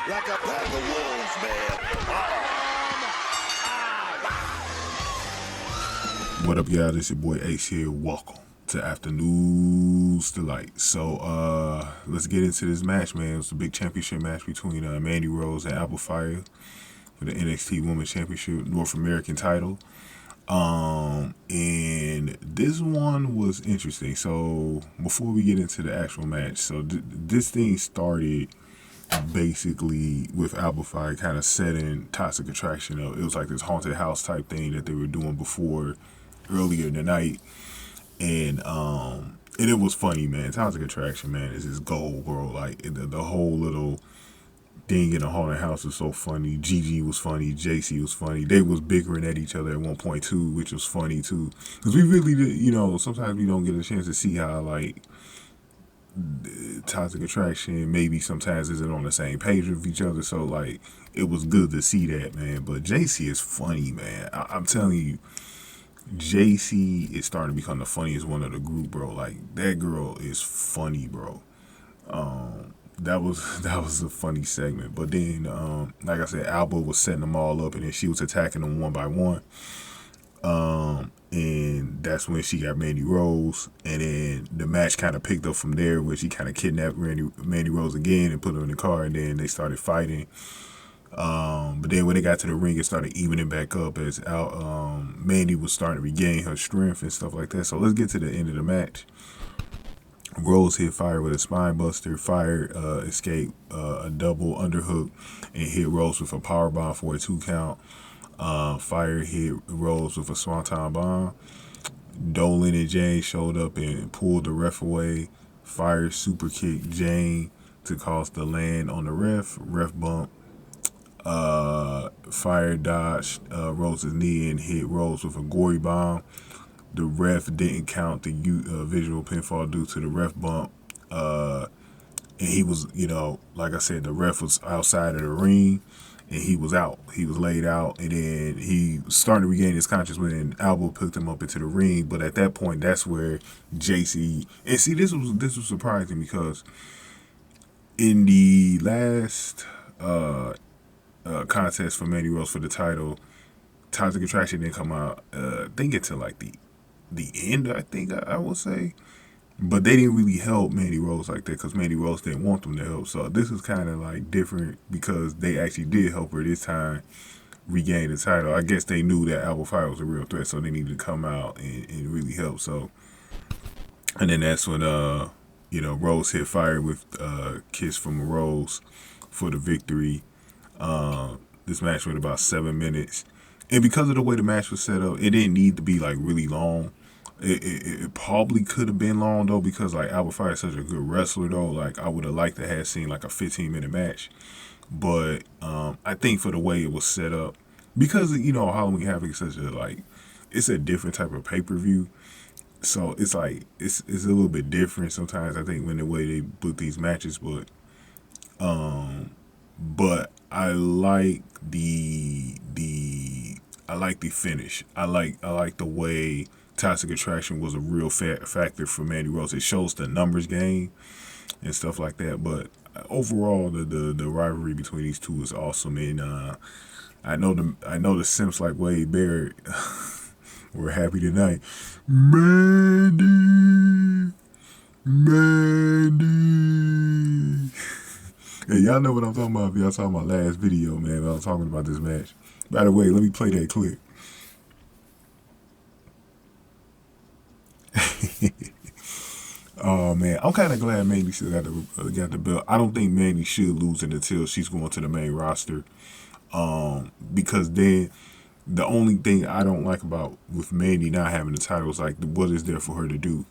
like a pack of wolves, man. What up, y'all? This your boy Ace here. Welcome to Afternoons Delight. So, let's get into this match, man. It was a big championship match between Mandy Rose and Alba Fyre for the NXT Women's Championship North American title. And this one was interesting. So, before we get into the actual match, so this thing started basically with Alba Fyre kind of setting Toxic Attraction up. It was like this haunted house type thing that they were doing before earlier in the night, and it was funny, man. Toxic Attraction, man, is his goal, bro. Like the whole little thing in the haunted house was so funny. Gigi was funny, Jacy was funny. They was bickering at each other at one point too, which was funny too, because we really did, sometimes we don't get a chance to see how like Toxic Attraction maybe sometimes isn't on the same page with each other. So like it was good to see that, man. But Jacy is funny, man. I'm telling you, Jacy is starting to become the funniest one of the group, bro. Like that girl is funny, bro. That was a funny segment. But then, like I said, Alba was setting them all up, and then she was attacking them one by one. And that's when she got Mandy Rose, and then the match kind of picked up from there, where she kind of kidnapped Mandy Rose again and put her in the car, and then they started fighting. But then when they got to the ring, it started evening back up as Mandy was starting to regain her strength and stuff like that. So let's get to the end of the match. Rose hit Fyre with a spinebuster. Fyre escaped a double underhook and hit Rose with a powerbomb for a 2 count. Fyre hit Rose with a Swanton Bomb. Dolin and Jayne showed up and pulled the ref away. Fyre superkicked Jayne to cause the land on the ref. Ref bump. Fyre dodged Rose's knee and hit Rose with a Gory Bomb. The ref didn't count the visual pinfall due to the ref bump. And he was, like I said, the ref was outside of the ring. And he was out. He was laid out, and then he started to regain his consciousness when Alba picked him up into the ring. But at that point, that's where Jacy, and see, this was surprising, because in the last contest for Mandy Rose for the title, Toxic Attraction didn't come out. I think until like the end. I would say. But they didn't really help Mandy Rose like that, because Mandy Rose didn't want them to help. So this is kind of like different, because they actually did help her this time regain the title. I guess they knew that Alba Fyre was a real threat, so they needed to come out and really help. So, and then that's when Rose hit Fyre with Kiss from a Rose for the victory. This match went about 7 minutes, and because of the way the match was set up, it didn't need to be like really long. It probably could have been long though, because like Alba Fyre is such a good wrestler though. Like I would have liked to have seen like a 15-minute match, but I think for the way it was set up, because Halloween Havoc is such a it's a different type of pay-per-view, so it's like it's a little bit different sometimes, I think, when the way they book these matches, but I like the finish. I like the way Toxic Attraction was a real factor for Mandy Rose. It shows the numbers game and stuff like that. But overall, the rivalry between these two is awesome. And I know the simps like Wade Barrett were happy tonight. Mandy. Hey, y'all know what I'm talking about if y'all saw my last video, man. I was talking about this match. By the way, let me play that clip. Oh man, I'm kind of glad Mandy still got the belt. I don't think Mandy should lose it until she's going to the main roster, because then the only thing I don't like about with Mandy not having the title is like, what is there for her to do?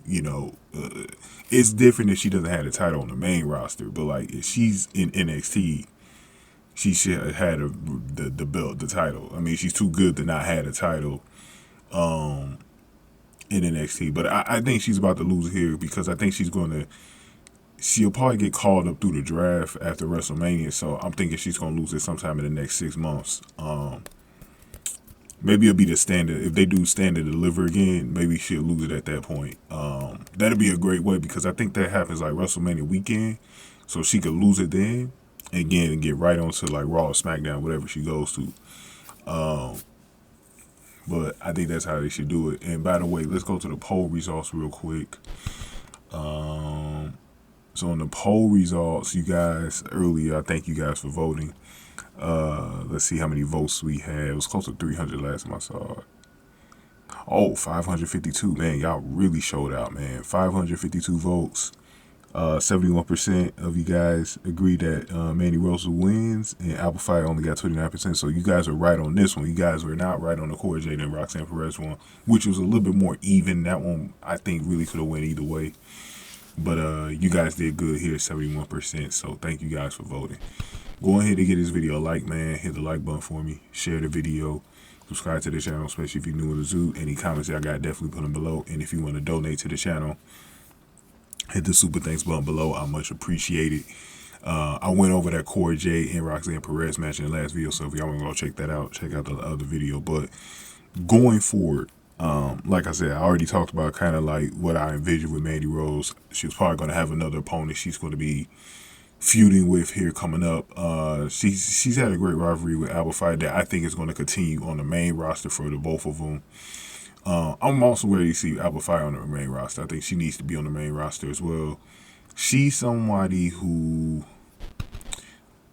It's different if she doesn't have the title on the main roster, but like if she's in NXT, she should have had the belt, the title. I mean, she's too good to not have the title in NXT. But I think she's about to lose here, because I think she'll probably get called up through the draft after WrestleMania. So I'm thinking she's going to lose it sometime in the next 6 months. Maybe it'll be the standard. If they do stand and deliver again, maybe she'll lose it at that point. That'll be a great way, because I think that happens like WrestleMania weekend. So she could lose it then, again and get right onto like Raw or SmackDown, whatever she goes to. But I think that's how they should do it. And by the way, let's go to the poll results real quick. So on the poll results, you guys earlier, I thank you guys for voting. Let's see how many votes we had. It was close to 300 last time I saw it. Oh, 552. Man, y'all really showed out, man. 552 votes. 71% of you guys agree that Mandy Rose wins, and Alba Fyre only got 29%. So you guys are right on this one. You guys were not right on the Cora Jade and Roxanne Perez one, which was a little bit more even. That one, I think, really could have went either way. But you guys did good here, 71%. So thank you guys for voting. Go ahead and get this video a like, man. Hit the like button for me. Share the video. Subscribe to the channel, especially if you're new in the zoo. Any comments y'all got, definitely put them below. And if you want to donate to the channel, hit the super thanks button below. I much appreciate it. I went over that Cora Jade and Roxanne Perez match in the last video, so if y'all want to go check that out, check out the other video. But going forward, like I said, I already talked about kind of like what I envisioned with Mandy Rose. She was probably going to have another opponent she's going to be feuding with here coming up. She's had a great rivalry with Alba Fyre that I think is going to continue on the main roster for the both of them. I'm also ready to see Alba Fyre on the main roster. I think she needs to be on the main roster as well. She's somebody who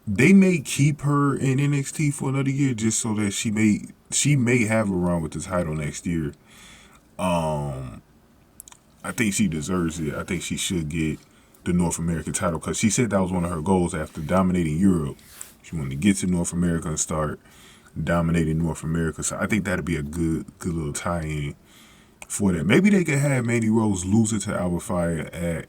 they may keep her in NXT for another year just so that she may have a run with the title next year. I think she deserves it. I think she should get the North American title because she said that was one of her goals after dominating Europe. She wanted to get to North America and start dominating North America. So I think that'd be a good little tie-in for that. Maybe they could have Mandy Rose lose it to Alba Fyre at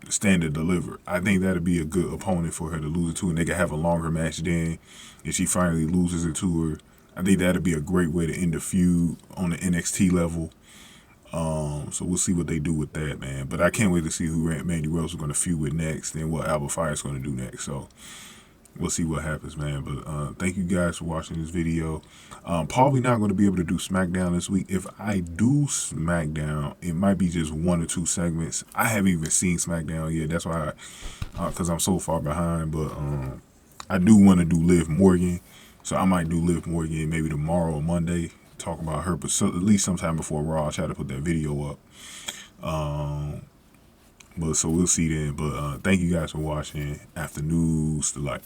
Stand and Deliver. I think that'd be a good opponent for her to lose it to, and they could have a longer match then if she finally loses it to her. I think that'd be a great way to end the feud on the NXT level. So we'll see what they do with that, man. But I can't wait to see who Mandy Rose is going to feud with next and what Alba Fyre is going to do next. So we'll see what happens, man. But thank you guys for watching this video. Probably not going to be able to do SmackDown this week. If I do SmackDown, it might be just 1 or 2 segments. I haven't even seen SmackDown yet. That's why, because I'm so far behind. But I do want to do Liv Morgan. So I might do Liv Morgan maybe tomorrow or Monday. Talk about her, but at least sometime before Raw, I'll try to put that video up. But so we'll see then. But thank you guys for watching. After news, the like.